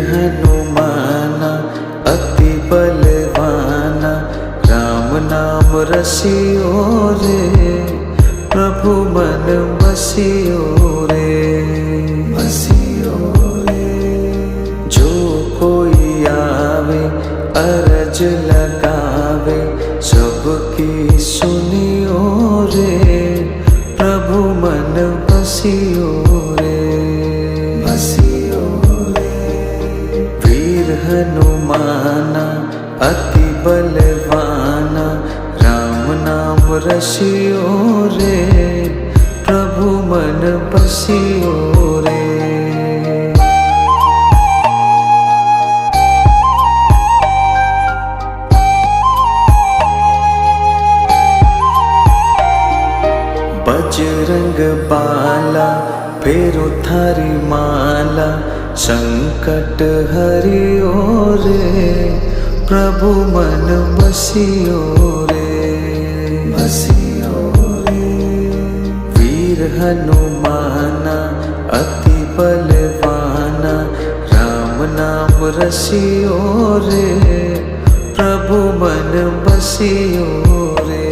हनुमाना अति बलवाना, राम नाम रसियो रे, प्रभु मन बसियो रे, बसियो रे। जो कोई आवे अरज लगावे, सबकी सुनियो रे, प्रभु मन बसियो रे, बसियो रे। वीर हनुमाना अति बलवाना, राम नाम रसियो रे, प्रभु मन बसियो रे। बजरंग बाला फेरो थारी माला, संकट हरियो रे, प्रभु मन बसियो रे, बसियो रे। वीर हनुमाना अति बलवाना, राम नाम रसियो रे, प्रभु मन बसियो रे।